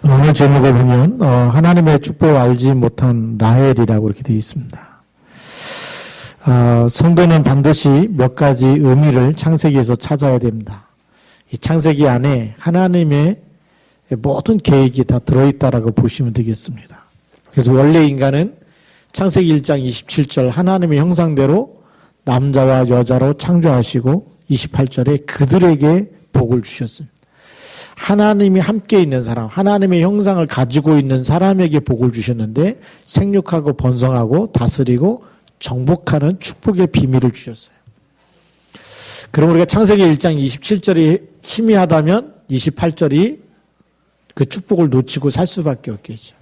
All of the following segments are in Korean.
오늘 제목을 보면 하나님의 축복을 알지 못한 라헬이라고 이렇게 되어 있습니다. 성도는 반드시 몇 가지 의미를 창세기에서 찾아야 됩니다. 이 창세기 안에 하나님의 모든 계획이 다 들어있다라고 보시면 되겠습니다. 그래서 원래 인간은 창세기 1장 27절 하나님의 형상대로 남자와 여자로 창조하시고 28절에 그들에게 복을 주셨습니다. 하나님이 함께 있는 사람, 하나님의 형상을 가지고 있는 사람에게 복을 주셨는데 생육하고 번성하고 다스리고 정복하는 축복의 비밀을 주셨어요. 그럼 우리가 창세기 1장 27절이 희미하다면 28절이 그 축복을 놓치고 살 수밖에 없겠죠.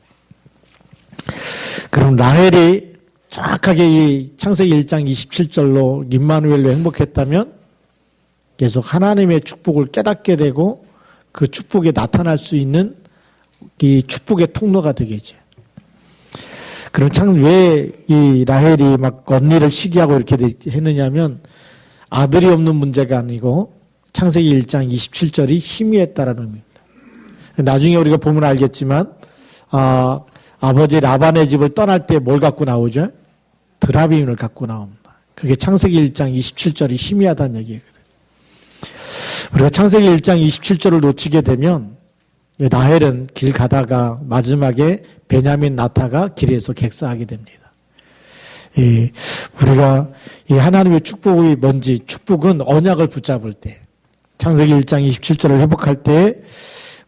그럼 라헬이 정확하게 이 창세기 1장 27절로 임마누엘로 행복했다면 계속 하나님의 축복을 깨닫게 되고 그 축복에 나타날 수 있는 이 축복의 통로가 되겠죠. 그럼 참 왜 이 라헬이 막 언니를 시기하고 이렇게 했느냐면 아들이 없는 문제가 아니고 창세기 1장 27절이 희미했다라는 의미입니다. 나중에 우리가 보면 알겠지만 아버지 라반의 집을 떠날 때 뭘 갖고 나오죠? 드라빔을 갖고 나옵니다. 그게 창세기 1장 27절이 희미하다는 얘기거든요. 우리가 창세기 1장 27절을 놓치게 되면 라헬은 길 가다가 마지막에 베냐민 나타가 길에서 객사하게 됩니다. 우리가 이 하나님의 축복이 뭔지, 축복은 언약을 붙잡을 때, 창세기 1장 27절을 회복할 때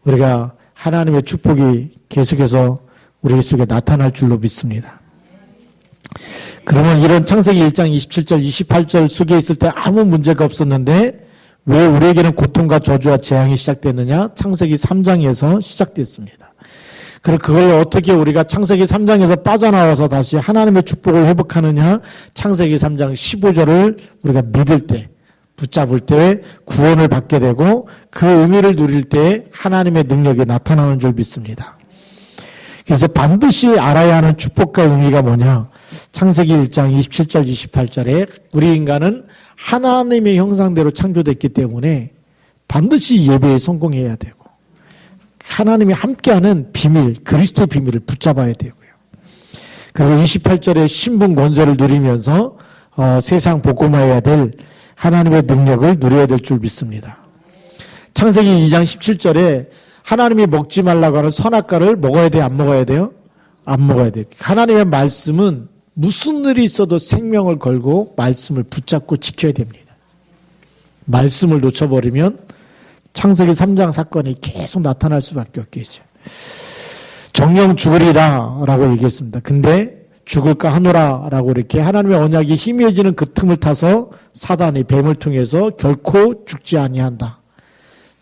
우리가 하나님의 축복이 계속해서 우리 속에 나타날 줄로 믿습니다. 그러면 이런 창세기 1장 27절, 28절 속에 있을 때 아무 문제가 없었는데 왜 우리에게는 고통과 저주와 재앙이 시작됐느냐? 창세기 3장에서 시작됐습니다. 그리고 그걸 어떻게 우리가 창세기 3장에서 빠져나와서 다시 하나님의 축복을 회복하느냐? 창세기 3장 15절을 우리가 믿을 때, 붙잡을 때 구원을 받게 되고 그 의미를 누릴 때 하나님의 능력이 나타나는 줄 믿습니다. 그래서 반드시 알아야 하는 축복과 의미가 뭐냐? 창세기 1장 27절, 28절에 우리 인간은 하나님의 형상대로 창조됐기 때문에 반드시 예배에 성공해야 되고 하나님이 함께하는 비밀, 그리스도 비밀을 붙잡아야 되고요. 그리고 28절에 신분 권세를 누리면서 세상 복음화해야 될 하나님의 능력을 누려야 될 줄 믿습니다. 창세기 2장 17절에 하나님이 먹지 말라고 하는 선악과를 먹어야 돼요? 안 먹어야 돼요? 안 먹어야 돼요. 하나님의 말씀은 무슨 일이 있어도 생명을 걸고 말씀을 붙잡고 지켜야 됩니다. 말씀을 놓쳐버리면 창세기 3장 사건이 계속 나타날 수밖에 없겠죠. 정령 죽으리라 라고 얘기했습니다. 근데 죽을까 하노라 라고 이렇게 하나님의 언약이 희미해지는 그 틈을 타서 사단이 뱀을 통해서 결코 죽지 아니한다.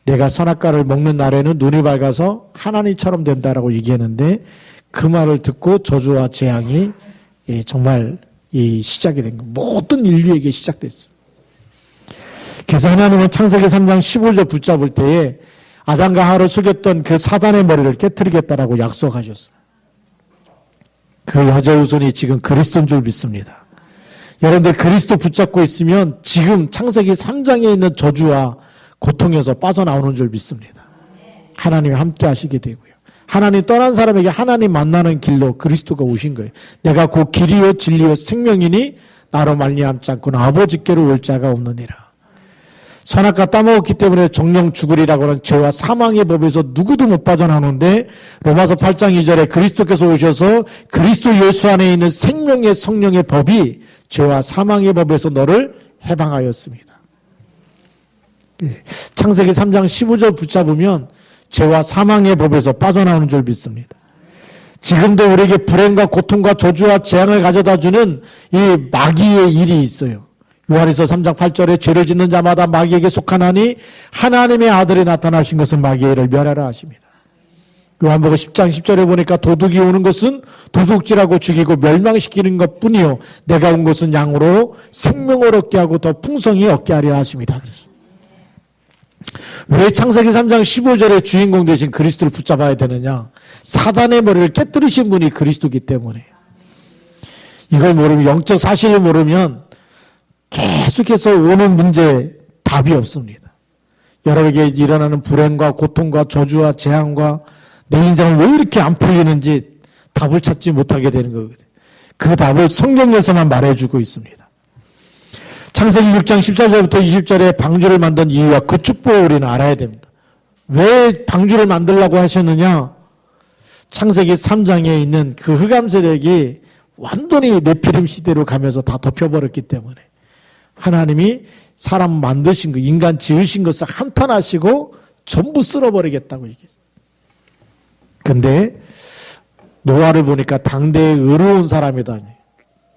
내가 선악과를 먹는 날에는 눈이 밝아서 하나님처럼 된다라고 얘기했는데 그 말을 듣고 저주와 재앙이 정말 시작이 된 거. 모든 인류에게 시작됐어요. 그래서 하나님은 창세기 3장 15절 붙잡을 때에 아담과 하와를 속였던 그 사단의 머리를 깨트리겠다라고 약속하셨어요. 그 여자 후손이 지금 그리스도인 줄 믿습니다. 여러분들 그리스도 붙잡고 있으면 지금 창세기 3장에 있는 저주와 고통에서 빠져나오는 줄 믿습니다. 하나님이 함께 하시게 되고요. 하나님 떠난 사람에게 하나님 만나는 길로 그리스도가 오신 거예요. 내가 곧 길이요 진리요 생명이니 나로 말미암지 않고는 아버지께로 올 자가 없느니라. 선악과 따먹었기 때문에 정령 죽으리라고 하는 죄와 사망의 법에서 누구도 못 빠져나오는데 로마서 8장 2절에 그리스도께서 오셔서 그리스도 예수 안에 있는 생명의 성령의 법이 죄와 사망의 법에서 너를 해방하였습니다. 창세기 3장 15절 붙잡으면 죄와 사망의 법에서 빠져나오는 줄 믿습니다. 지금도 우리에게 불행과 고통과 저주와 재앙을 가져다주는 이 마귀의 일이 있어요. 요한일서 3장 8절에 죄를 짓는 자마다 마귀에게 속하나니 하나님의 아들이 나타나신 것은 마귀의 일을 멸하라 하십니다. 요한복음 10장 10절에 보니까 도둑이 오는 것은 도둑질하고 죽이고 멸망시키는 것뿐이요 내가 온 것은 양으로 생명을 얻게 하고 더 풍성히 얻게 하려 하십니다. 왜 창세기 3장 15절에 주인공 되신 그리스도를 붙잡아야 되느냐? 사단의 머리를 깨뜨리신 분이 그리스도이기 때문에. 이걸 모르면, 영적 사실을 모르면 계속해서 오는 문제에 답이 없습니다. 여러분에게 일어나는 불행과 고통과 저주와 재앙과 내 인생은 왜 이렇게 안 풀리는지 답을 찾지 못하게 되는 거거든요. 그 답을 성경에서만 말해주고 있습니다. 창세기 6장 14절부터 20절에 방주를 만든 이유와 그 축복을 우리는 알아야 됩니다. 왜 방주를 만들라고 하셨느냐? 창세기 3장에 있는 그 흑암 세력이 완전히 네피림 시대로 가면서 다 덮여버렸기 때문에 하나님이 사람 만드신 거, 인간 지으신 것을 한탄하시고 전부 쓸어버리겠다고 얘기했어요. 근데 노아를 보니까 당대에 의로운 사람이다.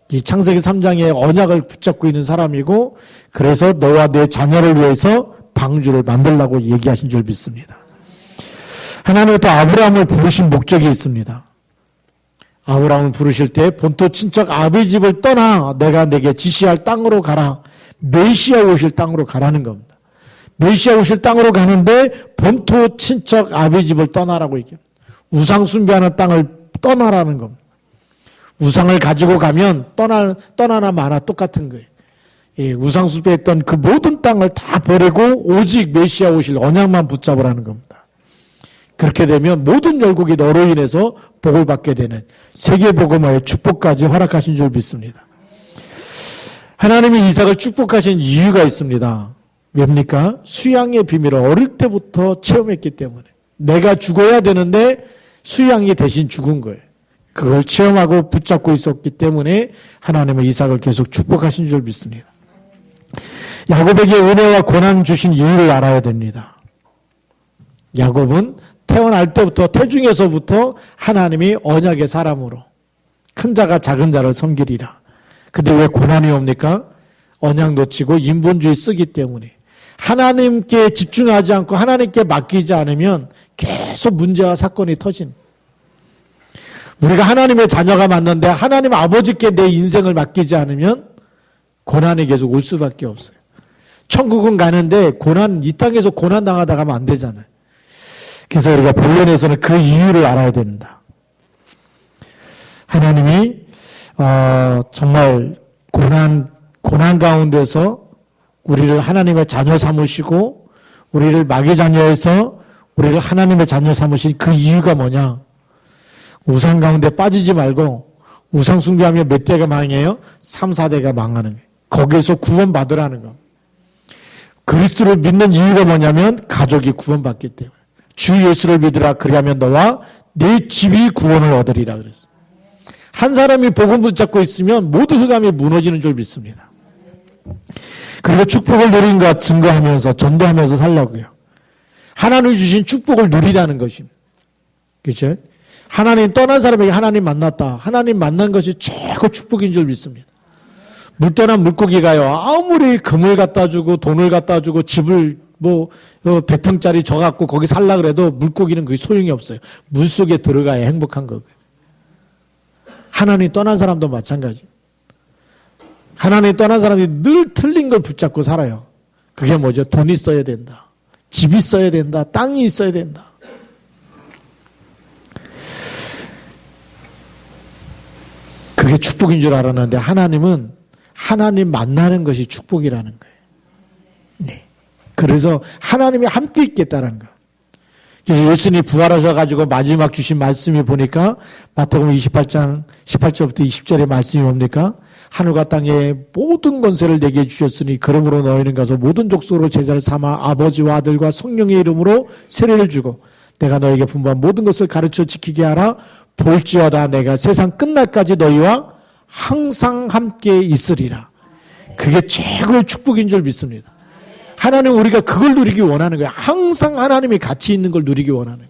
이 창세기 3장의 언약을 붙잡고 있는 사람이고 그래서 너와 내 자녀를 위해서 방주를 만들라고 얘기하신 줄 믿습니다. 하나님은 또 아브라함을 부르신 목적이 있습니다. 아브라함을 부르실 때 본토 친척 아비 집을 떠나 내가 내게 지시할 땅으로 가라. 메시아 오실 땅으로 가라는 겁니다. 메시아 오실 땅으로 가는데 본토 친척 아비 집을 떠나라고 얘기합니다. 우상 숭배하는 땅을 떠나라는 겁니다. 우상을 가지고 가면 떠나나 마나 똑같은 거예요. 예, 우상 숭배했던 그 모든 땅을 다 버리고 오직 메시아 오실 언약만 붙잡으라는 겁니다. 그렇게 되면 모든 열국이 너로 인해서 복을 받게 되는 세계복음화의 축복까지 허락하신 줄 믿습니다. 하나님이 이삭을 축복하신 이유가 있습니다. 왜입니까? 수양의 비밀을 어릴 때부터 체험했기 때문에 내가 죽어야 되는데 수양이 대신 죽은 거예요. 그걸 체험하고 붙잡고 있었기 때문에 하나님은 이삭을 계속 축복하신 줄 믿습니다. 야곱에게 은혜와 고난 주신 이유를 알아야 됩니다. 야곱은 태어날 때부터 태중에서부터 하나님이 언약의 사람으로 큰 자가 작은 자를 섬기리라. 근데 왜 고난이 옵니까? 언약 놓치고 인본주의 쓰기 때문에 하나님께 집중하지 않고 하나님께 맡기지 않으면 계속 문제와 사건이 터진. 우리가 하나님의 자녀가 맞는데 하나님 아버지께 내 인생을 맡기지 않으면 고난이 계속 올 수밖에 없어요. 천국은 가는데 이 땅에서 고난 당하다 가면 안 되잖아요. 그래서 우리가 본론에서는 그 이유를 알아야 됩니다. 하나님이 정말 고난 가운데서 우리를 하나님의 자녀 삼으시고 우리를 마귀 자녀에서 우리를 하나님의 자녀 삼으신 그 이유가 뭐냐? 우상 가운데 빠지지 말고 우상 숭배하면 몇 대가 망해요? 3, 4대가 망하는 거예요. 거기에서 구원받으라는 거. 그리스도를 믿는 이유가 뭐냐면 가족이 구원받기 때문에. 주 예수를 믿으라. 그리하면 너와 네 집이 구원을 얻으리라 그랬어요. 한 사람이 복음 붙잡고 있으면 모든 흑암이 무너지는 줄 믿습니다. 그리고 축복을 누린 것 증거하면서 전도하면서 살라고요. 하나님 주신 축복을 누리라는 것입니다. 그렇죠? 하나님 떠난 사람에게 하나님 만났다. 하나님 만난 것이 최고 축복인 줄 믿습니다. 물 떠난 물고기가요. 아무리 금을 갖다 주고 돈을 갖다 주고 집을 100평짜리 져갖고 거기 살라 그래도 물고기는 그게 소용이 없어요. 물속에 들어가야 행복한 거거든요. 하나님 떠난 사람도 마찬가지. 하나님 떠난 사람이 늘 틀린 걸 붙잡고 살아요. 그게 뭐죠? 돈이 있어야 된다. 집이 있어야 된다. 땅이 있어야 된다. 그게 축복인 줄 알았는데 하나님은 하나님 만나는 것이 축복이라는 거예요. 네. 그래서 하나님이 함께 있겠다는 거예요. 그래서 예수님이 부활하셔가지고 마지막 주신 말씀이 보니까 마태복음 28장 18절부터 20절의 말씀이 뭡니까? 하늘과 땅의 모든 권세를 내게 주셨으니 그러므로 너희는 가서 모든 족속으로 제자를 삼아 아버지와 아들과 성령의 이름으로 세례를 주고 내가 너에게 분부한 모든 것을 가르쳐 지키게 하라. 볼지어다 내가 세상 끝날까지 너희와 항상 함께 있으리라. 그게 최고의 축복인 줄 믿습니다. 하나님은 우리가 그걸 누리기 원하는 거예요. 항상 하나님이 같이 있는 걸 누리기 원하는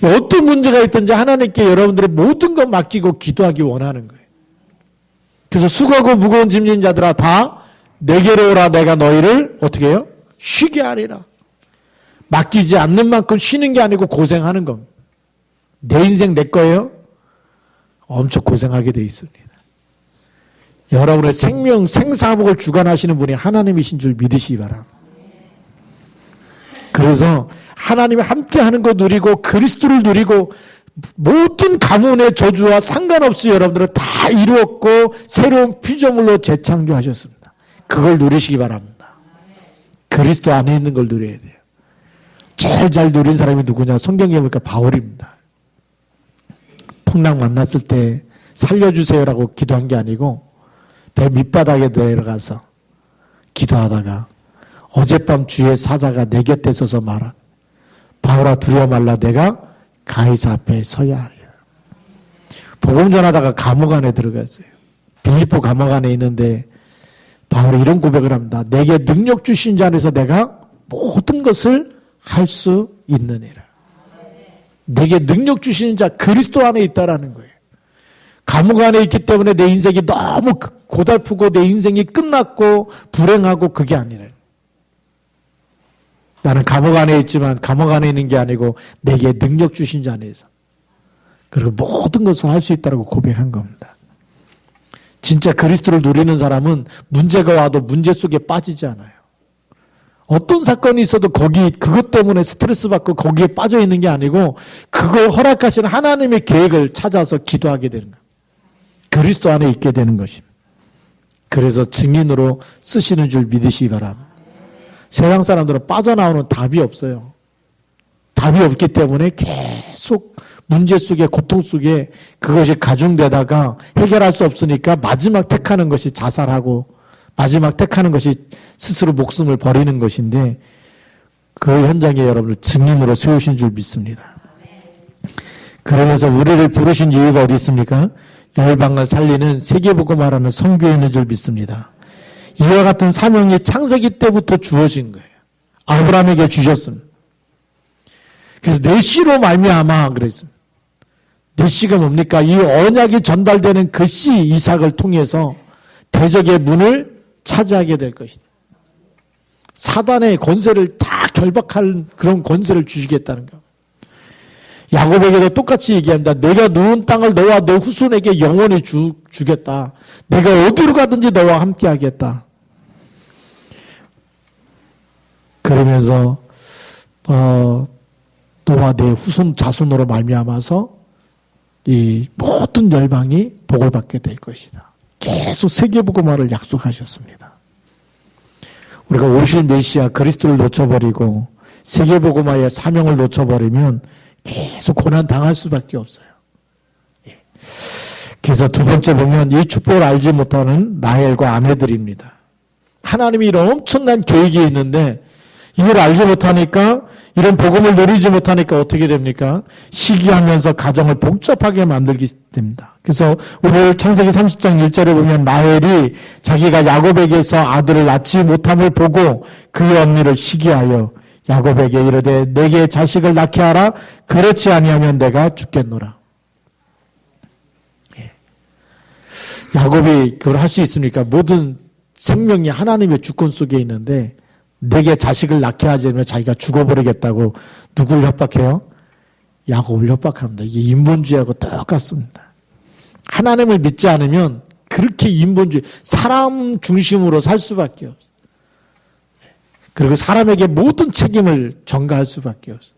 거예요. 어떤 문제가 있든지 하나님께 여러분들의 모든 것 맡기고 기도하기 원하는 거예요. 그래서 수고하고 무거운 짐진 자들아 다 내게로 오라. 내가 너희를 어떻게 해요? 쉬게 하리라. 맡기지 않는 만큼 쉬는 게 아니고 고생하는 겁니다. 내 인생 내 거예요? 엄청 고생하게 돼 있습니다. 여러분의 생명, 생사복을 주관하시는 분이 하나님이신 줄 믿으시기 바랍니다. 그래서 하나님이 함께하는 거 누리고 그리스도를 누리고 모든 가문의 저주와 상관없이 여러분들은 다 이루었고 새로운 피조물로 재창조하셨습니다. 그걸 누리시기 바랍니다. 그리스도 안에 있는 걸 누려야 돼요. 제일 잘 누린 사람이 누구냐? 성경에 보니까 바울입니다. 풍랑 만났을 때 살려주세요라고 기도한 게 아니고 배 밑바닥에 내려가서 기도하다가 어젯밤 주의 사자가 내 곁에 서서 말하 바울아 두려워 말라 내가 가이사 앞에 서야 하리라. 복음 전하다가 감옥 안에 들어갔어요. 빌립보 감옥 안에 있는데 바울이 이런 고백을 합니다. 내게 능력 주신 자 안에서 내가 모든 것을 할 수 있느니라. 내게 능력 주시는 자 그리스도 안에 있다라는 거예요. 감옥 안에 있기 때문에 내 인생이 너무 고달프고 내 인생이 끝났고 불행하고 그게 아니라 나는 감옥 안에 있지만 감옥 안에 있는 게 아니고 내게 능력 주신 자 안에서 그리고 모든 것을 할 수 있다고 고백한 겁니다. 진짜 그리스도를 누리는 사람은 문제가 와도 문제 속에 빠지지 않아요. 어떤 사건이 있어도 그것 때문에 스트레스 받고 거기에 빠져 있는 게 아니고 그걸 허락하시는 하나님의 계획을 찾아서 기도하게 되는 거예요. 그리스도 안에 있게 되는 것입니다. 그래서 증인으로 쓰시는 줄 믿으시기 바랍니다. 세상 사람들은 빠져나오는 답이 없어요. 답이 없기 때문에 계속 문제 속에 고통 속에 그것이 가중되다가 해결할 수 없으니까 마지막 택하는 것이 자살하고 마지막 택하는 것이 스스로 목숨을 버리는 것인데 그 현장에 여러분을 증인으로 세우신 줄 믿습니다. 그러면서 우리를 부르신 이유가 어디 있습니까? 열방을 살리는 세계복음화라는 선교에 있는 줄 믿습니다. 이와 같은 사명이 창세기 때부터 주어진 거예요. 아브라함에게 주셨습니다. 그래서 내 씨로 말미암아 그랬습니다. 내 씨가 뭡니까? 이 언약이 전달되는 그 씨 이삭을 통해서 대적의 문을 차지하게 될 것이다. 사단의 권세를 다 결박할 그런 권세를 주시겠다는 거. 야곱에게도 똑같이 얘기합니다. 내가 누운 땅을 너와 너 후손에게 영원히 주겠다. 내가 어디로 가든지 너와 함께 하겠다. 그러면서 너와 내 후손 자손으로 말미암아서 이 모든 열방이 복을 받게 될 것이다. 계속 세계복음화를 약속하셨습니다. 우리가 오실 메시아 그리스도를 놓쳐버리고 세계복음화의 사명을 놓쳐버리면 계속 고난 당할 수밖에 없어요. 그래서 두 번째 보면 이 축복을 알지 못하는 라헬과 아내들입니다. 하나님이 이런 엄청난 계획이 있는데 이걸 알지 못하니까 이런 복음을 누리지 못하니까 어떻게 됩니까? 시기하면서 가정을 복잡하게 만들게 됩니다. 그래서 오늘 창세기 30장 1절에 보면 라헬이 자기가 야곱에게서 아들을 낳지 못함을 보고 그의 언니를 시기하여 야곱에게 이르되 내게 자식을 낳게 하라. 그렇지 아니하면 내가 죽겠노라. 야곱이 그걸 할 수 있습니까? 모든 생명이 하나님의 주권 속에 있는데 내게 자식을 낳게 하지 않으면 자기가 죽어버리겠다고 누구를 협박해요? 야곱을 협박합니다. 이게 인본주의하고 똑같습니다. 하나님을 믿지 않으면 그렇게 인본주의, 사람 중심으로 살 수밖에 없어요. 그리고 사람에게 모든 책임을 전가할 수밖에 없어요.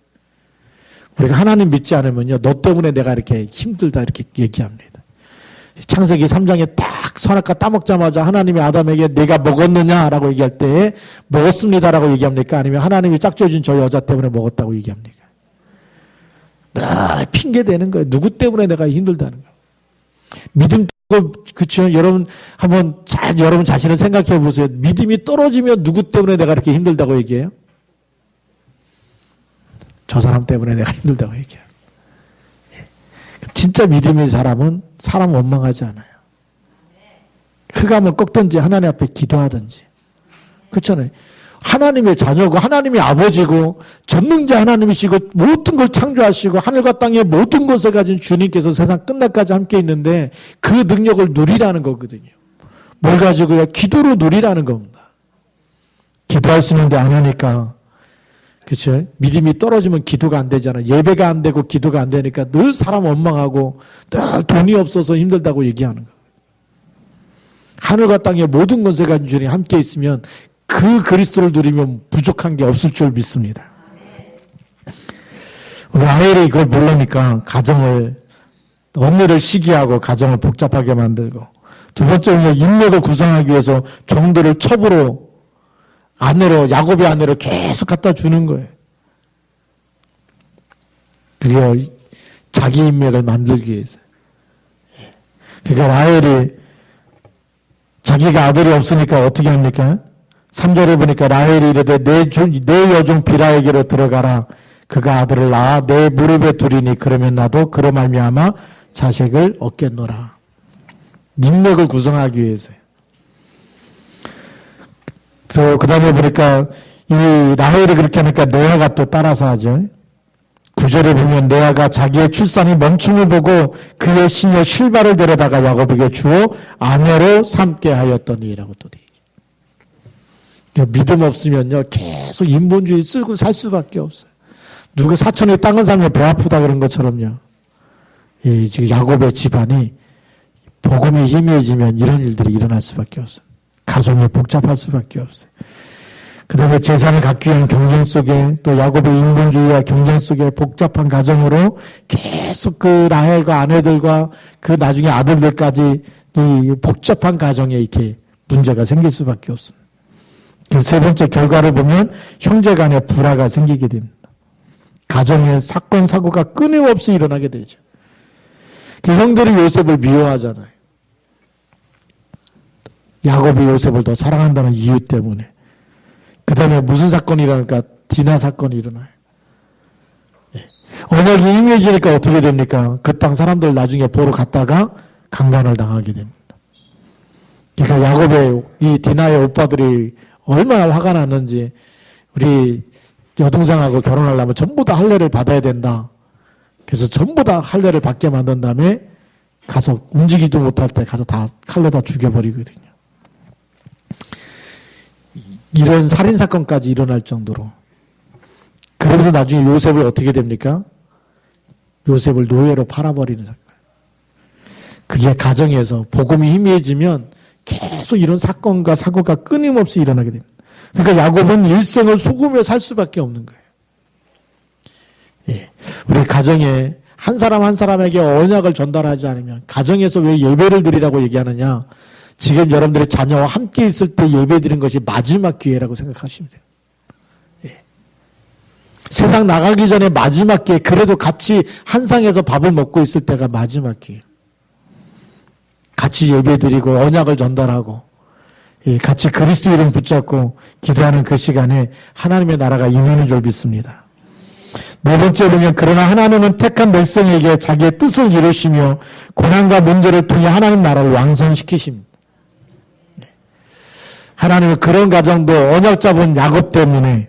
우리가 하나님 믿지 않으면요, 너 때문에 내가 이렇게 힘들다 이렇게 얘기합니다. 창세기 3장에 딱 선악과 따먹자마자 하나님이 아담에게 내가 먹었느냐라고 얘기할 때 먹었습니다라고 얘기합니까? 아니면 하나님이 짝지어준 저 여자 때문에 먹었다고 얘기합니까? 늘 핑계대는 거예요. 누구 때문에 내가 힘들다는 거예요. 믿음, 그렇죠? 여러분 한번 여러분 자신을 생각해 보세요. 믿음이 떨어지면 누구 때문에 내가 이렇게 힘들다고 얘기해요? 저 사람 때문에 내가 힘들다고 얘기해요. 진짜 믿음의 사람은 사람 원망하지 않아요. 흑암을 꺾든지 하나님 앞에 기도하든지. 그렇잖아요. 하나님의 자녀고 하나님의 아버지고 전능자 하나님이시고 모든 걸 창조하시고 하늘과 땅의 모든 것을 가진 주님께서 세상 끝날까지 함께 있는데 그 능력을 누리라는 거거든요. 뭘 가지고요? 기도로 누리라는 겁니다. 기도할 수 있는데 안 하니까, 그렇죠? 믿음이 떨어지면 기도가 안 되잖아요. 예배가 안 되고 기도가 안 되니까 늘 사람 원망하고 늘 돈이 없어서 힘들다고 얘기하는 거예요. 하늘과 땅의 모든 것을 가진 주님 함께 있으면 그 그리스도를 누리면 부족한 게 없을 줄 믿습니다. 우리 라헬이 그걸 모르니까 가정을, 언니를 시기하고 가정을 복잡하게 만들고, 두 번째는 인맥을 구성하기 위해서 종들을 첩으로 아내로, 야곱의 아내로 계속 갖다 주는 거예요. 그게 자기 인맥을 만들기 위해서. 그러니까 라헬이 자기가 아들이 없으니까 어떻게 합니까? 3절에 보니까 라헬이 이르되 내 여종 비라에게로 들어가라. 그가 아들을 낳아 내 무릎에 두리니 그러면 나도 그로 말미암아 자식을 얻겠노라. 인맥을 구성하기 위해서요. 그 다음에 보니까 이 라헬이 그렇게 하니까 레아가 또 따라서 하죠. 9절에 보면 레아가 자기의 출산이 멈춤을 보고 그의 시녀 실바를 데려다가 야곱에게 주어 아내로 삼게 하였더니라고 또 되죠. 믿음 없으면요 계속 인본주의 쓰고 살 수밖에 없어요. 누가 사촌에 땅을 사면 배 아프다 그런 것처럼요. 지금 야곱의 집안이 복음이 희미해지면 이런 일들이 일어날 수밖에 없어요. 가정이 복잡할 수밖에 없어요. 그 다음에 재산을 갖기 위한 경쟁 속에 또 야곱의 인본주의와 경쟁 속에 복잡한 가정으로 계속 그 라헬과 아내들과 그 나중에 아들들까지 이 복잡한 가정에 이렇게 문제가 생길 수밖에 없습니다. 그 세 번째 결과를 보면 형제 간에 불화가 생기게 됩니다. 가정에 사건 사고가 끊임없이 일어나게 되죠. 그 형들이 요셉을 미워하잖아요. 야곱이 요셉을 더 사랑한다는 이유 때문에. 그 다음에 무슨 사건이 일어날까? 디나 사건이 일어나요. 언약이 희미해지니까 어떻게 됩니까? 그 땅 사람들 나중에 보러 갔다가 강간을 당하게 됩니다. 그러니까 야곱의 이 디나의 오빠들이 얼마나 화가 났는지 우리 여동생하고 결혼하려면 전부 다 할례를 받아야 된다. 그래서 전부 다 할례를 받게 만든 다음에 가서 움직이지도 못할 때 가서 다 칼로 다 죽여버리거든요. 이런 살인사건까지 일어날 정도로. 그러면서 나중에 요셉을 어떻게 됩니까? 요셉을 노예로 팔아버리는 사건. 그게 가정에서 복음이 희미해지면 계속 이런 사건과 사고가 끊임없이 일어나게 됩니다. 그러니까 야곱은 일생을 속으며 살 수밖에 없는 거예요. 예. 우리 가정에 한 사람 한 사람에게 언약을 전달하지 않으면 가정에서 왜 예배를 드리라고 얘기하느냐? 지금 여러분들의 자녀와 함께 있을 때 예배 드리는 것이 마지막 기회라고 생각하시면 돼요. 예. 세상 나가기 전에 마지막 기회, 그래도 같이 한 상에서 밥을 먹고 있을 때가 마지막 기회. 같이 예배 드리고 언약을 전달하고 같이 그리스도 이름 붙잡고 기도하는 그 시간에 하나님의 나라가 임하는 줄 믿습니다. 네 번째 보면 그러나 하나님은 택한 백성에게 자기의 뜻을 이루시며 고난과 문제를 통해 하나님 나라를 완성시키십니다. 하나님은 그런 가정도 언약 잡은 야곱 때문에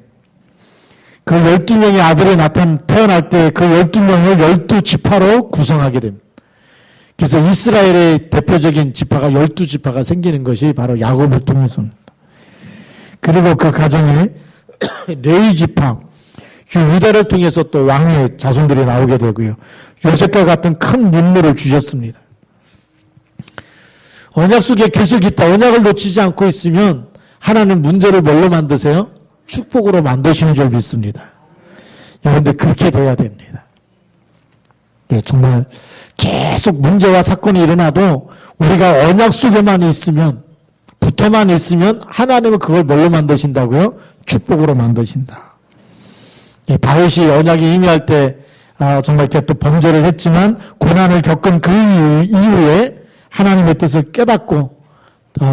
그 12명의 아들이 태어날 때 그 12명을 12지파로 구성하게 됩니다. 그래서 이스라엘의 대표적인 지파가 12지파가 생기는 것이 바로 야곱을 통해서입니다. 그리고 그 가정에 레위 지파, 유다를 통해서 또 왕의 자손들이 나오게 되고요. 요셉과 같은 큰 문물을 주셨습니다. 언약 속에 계속 있다. 언약을 놓치지 않고 있으면 하나님 문제를 뭘로 만드세요? 축복으로 만드시는 줄 믿습니다. 여러분들 그렇게 돼야 됩니다. 네, 정말 계속 문제와 사건이 일어나도 우리가 언약 속에만 있으면, 붙어만 있으면 하나님은 그걸 뭘로 만드신다고요? 축복으로 만드신다. 예, 다윗이 언약이 희미할 때 정말 이렇게 또 범죄를 했지만 고난을 겪은 그 이후에 하나님의 뜻을 깨닫고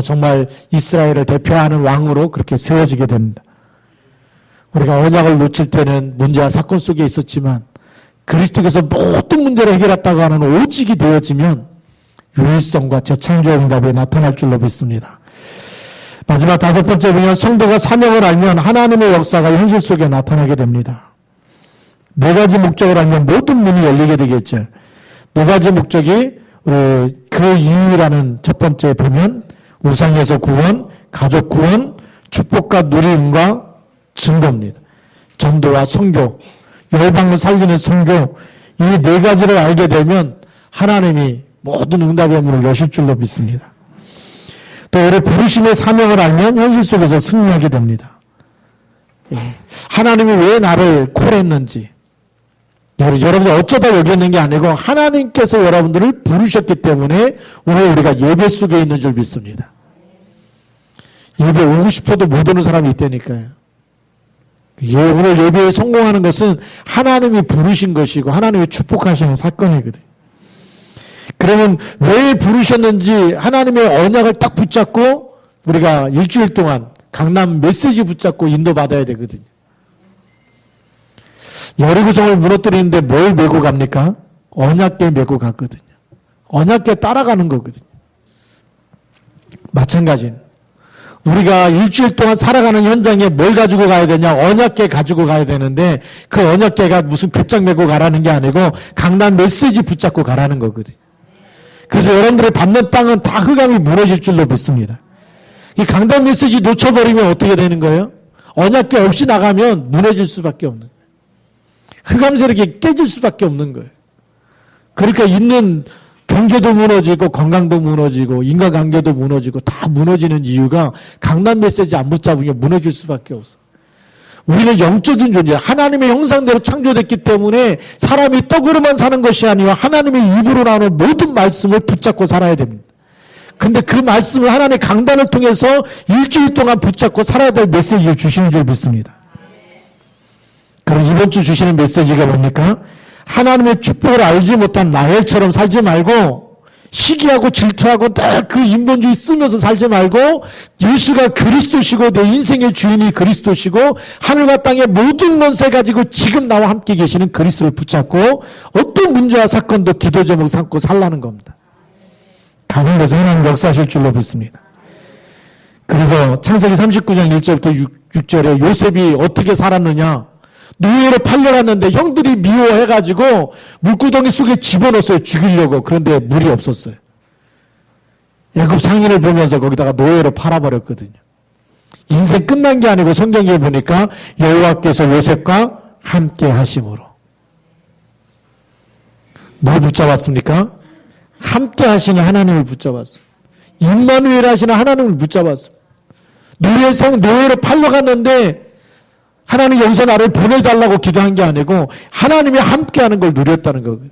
정말 이스라엘을 대표하는 왕으로 그렇게 세워지게 됩니다. 우리가 언약을 놓칠 때는 문제와 사건 속에 있었지만 그리스도께서 모든 문제를 해결했다고 하는 오직이 되어지면 유일성과 재창조의 응답이 나타날 줄로 믿습니다. 마지막 다섯 번째 보면 성도가 사명을 알면 하나님의 역사가 현실 속에 나타나게 됩니다. 네 가지 목적을 알면 모든 문이 열리게 되겠죠. 네 가지 목적이 그 이유라는 첫 번째 보면 우상에서 구원, 가족 구원, 축복과 누리움과 증거입니다. 전도와 선교, 열방을 살리는 선교, 이 네 가지를 알게 되면 하나님이 모든 응답의 문을 여실 줄로 믿습니다. 또 우리 부르심의 사명을 알면 현실 속에서 승리하게 됩니다. 하나님이 왜 나를 콜했는지, 여러분들 어쩌다 여기 있는 게 아니고 하나님께서 여러분들을 부르셨기 때문에 오늘 우리가 예배 속에 있는 줄 믿습니다. 예배 오고 싶어도 못 오는 사람이 있다니까요. 오늘 예배에 성공하는 것은 하나님이 부르신 것이고 하나님이 축복하시는 사건이거든. 그러면 왜 부르셨는지 하나님의 언약을 딱 붙잡고 우리가 일주일 동안 강남 메시지 붙잡고 인도받아야 되거든요. 여리고성을 무너뜨리는데 뭘 메고 갑니까? 언약궤 메고 갔거든요. 언약궤 따라가는 거거든요. 마찬가지는 우리가 일주일 동안 살아가는 현장에 뭘 가지고 가야 되냐? 언약궤 가지고 가야 되는데 그 언약궤가 무슨 배짱 메고 가라는 게 아니고 강남 메시지 붙잡고 가라는 거거든요. 그래서 여러분들이 받는 땅은 다 흑암이 무너질 줄로 믿습니다. 이 강단 메시지 놓쳐버리면 어떻게 되는 거예요? 언약궤 없이 나가면 무너질 수밖에 없는 거예요. 흑암 세력이 깨질 수밖에 없는 거예요. 그러니까 있는 경제도 무너지고 건강도 무너지고 인간관계도 무너지고 다 무너지는 이유가 강단 메시지 안 붙잡으면 무너질 수밖에 없어. 우리는 영적인 존재, 하나님의 형상대로 창조됐기 때문에 사람이 떡으로만 사는 것이 아니라 하나님의 입으로 나오는 모든 말씀을 붙잡고 살아야 됩니다. 근데 그 말씀을 하나님의 강단을 통해서 일주일 동안 붙잡고 살아야 될 메시지를 주시는 줄 믿습니다. 그럼 이번 주 주시는 메시지가 뭡니까? 하나님의 축복을 알지 못한 라헬처럼 살지 말고 시기하고 질투하고 늘 그 인본주의 쓰면서 살지 말고 예수가 그리스도시고 내 인생의 주인이 그리스도시고 하늘과 땅의 모든 권세 가지고 지금 나와 함께 계시는 그리스도를 붙잡고 어떤 문제와 사건도 기도 제목 삼고 살라는 겁니다. 가는 데서 하나님 역사하실 줄로 믿습니다. 그래서 창세기 39장 1절부터 6절에 요셉이 어떻게 살았느냐? 노예로 팔려갔는데 형들이 미워해가지고 물구덩이 속에 집어넣었어요. 죽이려고. 그런데 물이 없었어요. 애굽 상인을 보면서 거기다가 노예로 팔아버렸거든요. 인생 끝난 게 아니고 성경에 보니까 여호와께서 요셉과 함께 하심으로. 뭘 붙잡았습니까? 함께 하시는 하나님을 붙잡았어요. 임마누엘 하시는 하나님을 붙잡았어요. 노예로 팔려갔는데 하나님 여기서 나를 보내달라고 기도한 게 아니고 하나님이 함께하는 걸 누렸다는 거거든요.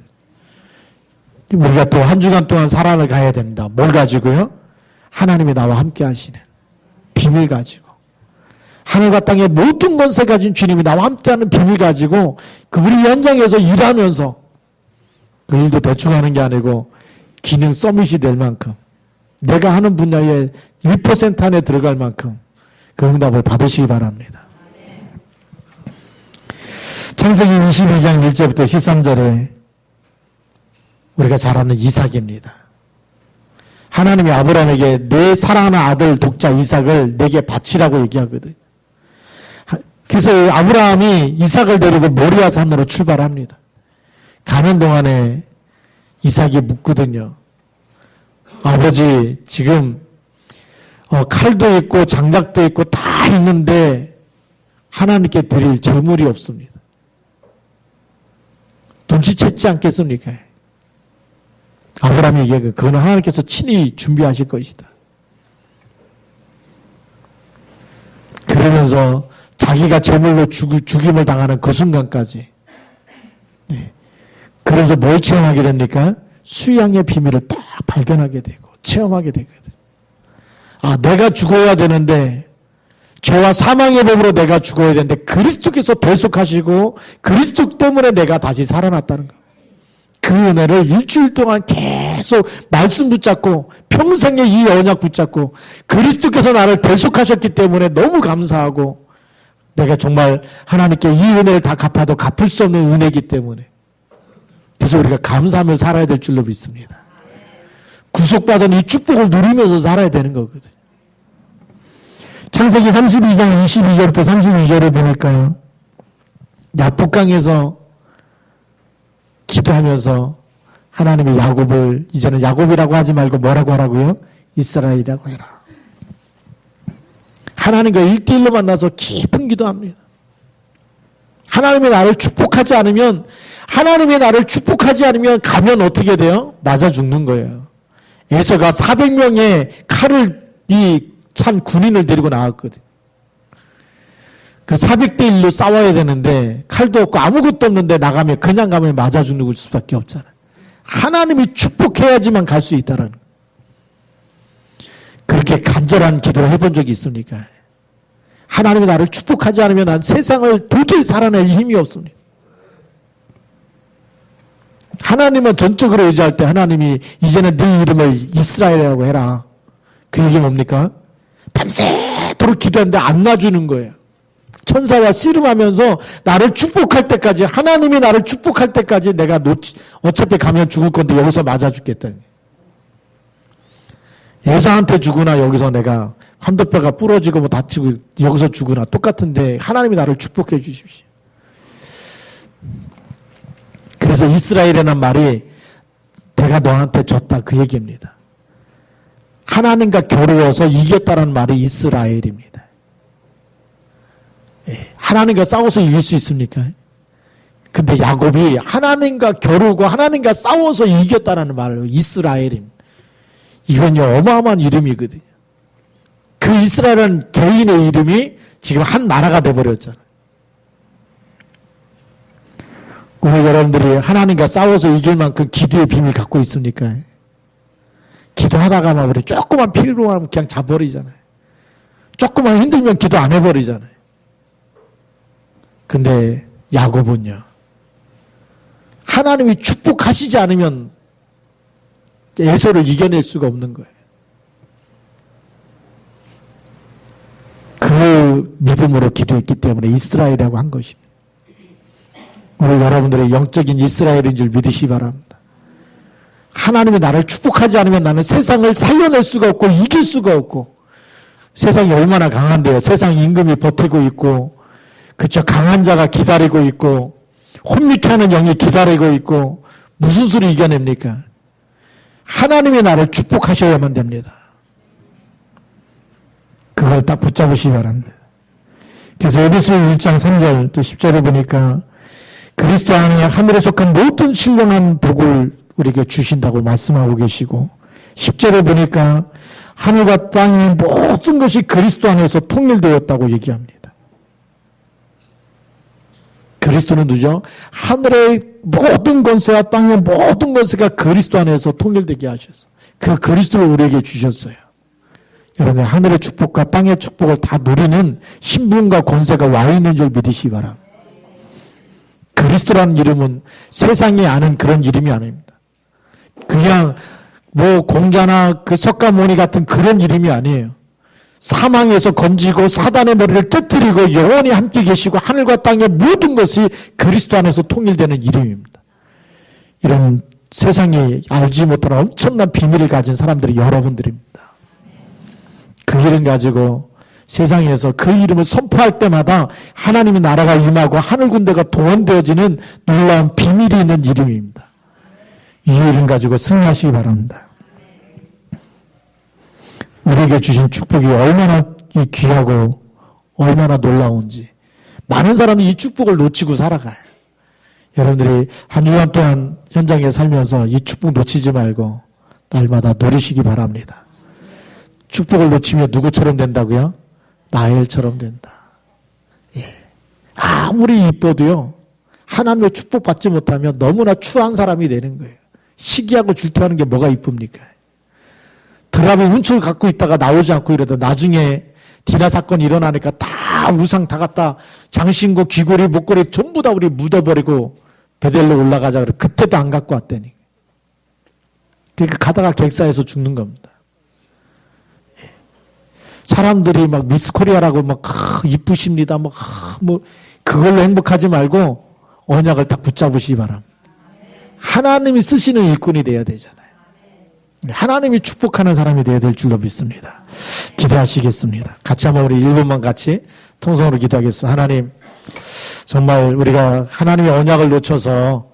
우리가 또 한 주간 동안 살아가야 가야 됩니다. 뭘 가지고요? 하나님이 나와 함께 하시는 비밀 가지고 하늘과 땅의 모든 권세 가진 주님이 나와 함께하는 비밀 가지고 그 우리 현장에서 일하면서 그 일도 대충 하는 게 아니고 기능 서밋이 될 만큼 내가 하는 분야에 1% 안에 들어갈 만큼 그 응답을 받으시기 바랍니다. 창세기 22장 1절부터 13절에 우리가 잘 아는 이삭입니다. 하나님이 아브라함에게 내 사랑하는 아들 독자 이삭을 내게 바치라고 얘기하거든요. 그래서 아브라함이 이삭을 데리고 모리아 산으로 출발합니다. 가는 동안에 이삭이 묻거든요. 아버지 지금 칼도 있고 장작도 있고 다 있는데 하나님께 드릴 제물이 없습니다. 눈치챘지 않겠습니까? 아브라함이 얘기해. 그거는 하나님께서 친히 준비하실 것이다. 그러면서 자기가 제물로 죽임을 당하는 그 순간까지. 네. 그러면서 뭘 체험하게 됩니까? 수양의 비밀을 딱 발견하게 되고 체험하게 되거든. 아, 내가 죽어야 되는데 죄와 사망의 법으로 내가 죽어야 되는데 그리스도께서 대속하시고 그리스도 때문에 내가 다시 살아났다는 거. 그 은혜를 일주일 동안 계속 말씀 붙잡고 평생에 이 언약 붙잡고 그리스도께서 나를 대속하셨기 때문에 너무 감사하고 내가 정말 하나님께 이 은혜를 다 갚아도 갚을 수 없는 은혜이기 때문에 그래서 우리가 감사하며 살아야 될 줄로 믿습니다. 구속받은 이 축복을 누리면서 살아야 되는 거거든요. 창세기 32장 22절부터 32절에 보니까요. 야복강에서 기도하면서 하나님이 야곱을 이제는 야곱이라고 하지 말고 뭐라고 하라고요? 이스라엘이라고 해라. 하나님과 1대1로 만나서 깊은 기도합니다. 하나님이 나를 축복하지 않으면 가면 어떻게 돼요? 맞아 죽는 거예요. 에서가 400명의 칼을 찬 군인을 데리고 나왔거든. 그 400대 1로 싸워야 되는데 칼도 없고 아무것도 없는데 그냥 가면 맞아 죽는 수밖에 없잖아. 하나님이 축복해야지만 갈 수 있다라는 그렇게 간절한 기도를 해본 적이 있습니까? 하나님이 나를 축복하지 않으면 난 세상을 도저히 살아낼 힘이 없습니다. 하나님은 전적으로 의지할 때 하나님이 이제는 네 이름을 이스라엘이라고 해라. 그 얘기 뭡니까? 밤새도록 기도하는데 안 놔주는 거예요. 천사와 씨름하면서 나를 축복할 때까지, 하나님이 나를 축복할 때까지 내가 어차피 가면 죽을 건데 여기서 맞아 죽겠다니. 예사한테 죽으나 여기서 내가 환도뼈가 부러지고 뭐 다치고 여기서 죽으나 똑같은데 하나님이 나를 축복해 주십시오. 그래서 이스라엘이라는 말이 내가 너한테 졌다 그 얘기입니다. 하나님과 겨루어서 이겼다는 말이 이스라엘입니다. 하나님과 싸워서 이길 수 있습니까? 근데 야곱이 하나님과 겨루고 하나님과 싸워서 이겼다는 말을 이스라엘입니다. 이건요 어마어마한 이름이거든요. 그 이스라엘은 개인의 이름이 지금 한 나라가 돼버렸잖아요. 오늘 여러분들이 하나님과 싸워서 이길 만큼 기도의 비밀 갖고 있습니까? 기도하다가 막 우리 조금만 필요하면 그냥 자버리잖아요. 조금만 힘들면 기도 안 해버리잖아요. 근데 야곱은요, 하나님이 축복하시지 않으면 에서를 이겨낼 수가 없는 거예요. 그 믿음으로 기도했기 때문에 이스라엘이라고 한 것입니다. 오늘 여러분들의 영적인 이스라엘인 줄 믿으시기 바랍니다. 하나님이 나를 축복하지 않으면 나는 세상을 살려낼 수가 없고 이길 수가 없고, 세상이 얼마나 강한데요. 세상 임금이 버티고 있고, 그쵸, 강한 자가 기다리고 있고, 혼미케 하는 영이 기다리고 있고, 무슨 수를 이겨냅니까? 하나님이 나를 축복하셔야만 됩니다. 그걸 딱 붙잡으시기 바랍니다. 그래서 에베소 1장 3절 또 10절에 보니까 그리스도 안에 하늘에 속한 모든 신령한 복을 우리에게 주신다고 말씀하고 계시고, 10절에 보니까 하늘과 땅의 모든 것이 그리스도 안에서 통일되었다고 얘기합니다. 그리스도는 누구죠? 하늘의 모든 권세와 땅의 모든 권세가 그리스도 안에서 통일되게 하셔서 그 그리스도를 우리에게 주셨어요. 여러분, 하늘의 축복과 땅의 축복을 다 누리는 신분과 권세가 와 있는 줄 믿으시기 바랍니다. 그리스도라는 이름은 세상이 아는 그런 이름이 아닙니다. 그냥 뭐 공자나 그 석가모니 같은 그런 이름이 아니에요. 사망에서 건지고 사단의 머리를 깨뜨리고 영원히 함께 계시고 하늘과 땅의 모든 것이 그리스도 안에서 통일되는 이름입니다. 이런 세상이 알지 못하는 엄청난 비밀을 가진 사람들이 여러분들입니다. 그 이름 가지고 세상에서 그 이름을 선포할 때마다 하나님의 나라가 임하고 하늘 군대가 동원되어지는 놀라운 비밀이 있는 이름입니다. 이 이름 가지고 승리하시기 바랍니다. 우리에게 주신 축복이 얼마나 귀하고 얼마나 놀라운지, 많은 사람이 이 축복을 놓치고 살아가요. 여러분들이 한 주간 동안 현장에 살면서 이 축복 놓치지 말고 날마다 누리시기 바랍니다. 축복을 놓치면 누구처럼 된다고요? 라헬처럼 된다. 예. 아무리 이뻐도요, 하나님의 축복받지 못하면 너무나 추한 사람이 되는 거예요. 시기하고 질투하는 게 뭐가 이쁩니까? 드라마 hunch를 갖고 있다가 나오지 않고 이러다 나중에 디나 사건이 일어나니까 다 우상 다 갖다 장신구, 귀걸이, 목걸이 전부 다 우리 묻어버리고 베델로 올라가자 그래. 그때도 안 갖고 왔다니. 그러니까 가다가 객사에서 죽는 겁니다. 사람들이 막 미스 코리아라고 막 이쁘십니다. 뭐 그걸로 행복하지 말고 언약을 딱 붙잡으시기 바랍니다. 하나님이 쓰시는 일꾼이 돼야 되잖아요. 하나님이 축복하는 사람이 되어야 될 줄로 믿습니다. 기도하시겠습니다. 같이 한번 우리 1분만 같이 통성으로 기도하겠습니다. 하나님, 정말 우리가 하나님의 언약을 놓쳐서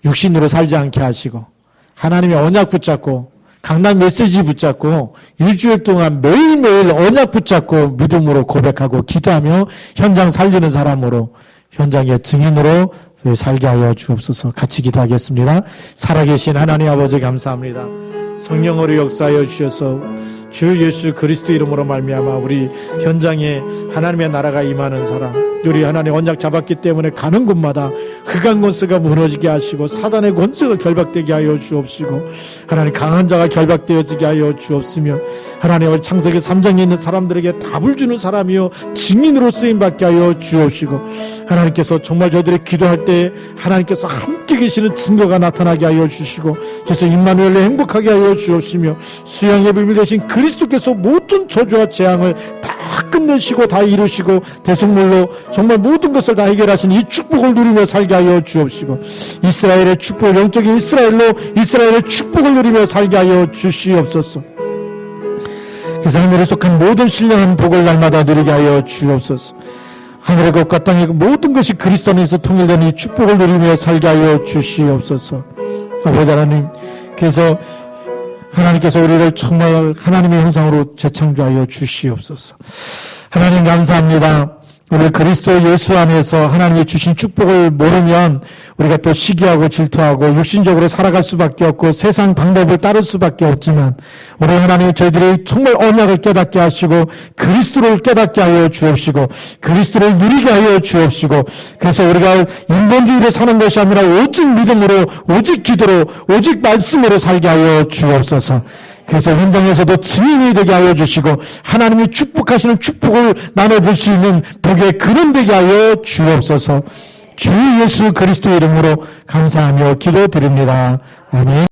육신으로 살지 않게 하시고, 하나님의 언약 붙잡고 강단 메시지 붙잡고 일주일 동안 매일매일 언약 붙잡고 믿음으로 고백하고 기도하며 현장 살리는 사람으로, 현장의 증인으로 살게 하여 주옵소서. 같이 기도하겠습니다. 살아계신 하나님 아버지 감사합니다. 성령으로 역사하여 주셔서 주 예수 그리스도 이름으로 말미암아 우리 현장에 하나님의 나라가 임하는 사람, 백들이 하나님 언약 잡았기 때문에 가는 곳마다 흑암 권세가 무너지게 하시고 사단의 권세가 결박되게 하여 주옵시고 하나님 강한 자가 결박되어지게 하여 주옵시며 하나님 창세기 3장에 있는 사람들에게 답을 주는 사람이요 증인으로 쓰임받게 하여 주옵시고 하나님께서 정말 저희들이 기도할 때 하나님께서 함께 계시는 증거가 나타나게 하여 주시고 그래서 임마누엘로 행복하게 하여 주옵시며 수양의 비밀 되신 그리스도께서 모든 저주와 재앙을 다 끝내시고 다 이루시고 대속물로 정말 모든 것을 다 해결하신 이 축복을 누리며 살게 하여 주옵시고 이스라엘의 축복 영적인 이스라엘로 이스라엘의 축복을 누리며 살게 하여 주시옵소서. 그래서 하늘에 속한 모든 신령한 복을 날마다 누리게 하여 주옵소서. 하늘의 것과 땅의 모든 것이 그리스도 안에서 통일되는 이 축복을 누리며 살게 하여 주시옵소서. 아버지 하나님, 그래서 하나님께서 우리를 정말 하나님의 형상으로 재창조하여 주시옵소서. 하나님 감사합니다. 우리 그리스도 예수 안에서 하나님이 주신 축복을 모르면 우리가 또 시기하고 질투하고 육신적으로 살아갈 수밖에 없고 세상 방법을 따를 수밖에 없지만 우리 하나님 저희들이 정말 언약을 깨닫게 하시고 그리스도를 깨닫게 하여 주옵시고 그리스도를 누리게 하여 주옵시고 그래서 우리가 인본주의로 사는 것이 아니라 오직 믿음으로 오직 기도로 오직 말씀으로 살게 하여 주옵소서. 그래서 현장에서도 증인이 되게 하여 주시고 하나님이 축복하시는 축복을 나눠줄 수 있는 복의 근원 되게 하여 주옵소서. 주 예수 그리스도 이름으로 감사하며 기도드립니다. 아멘.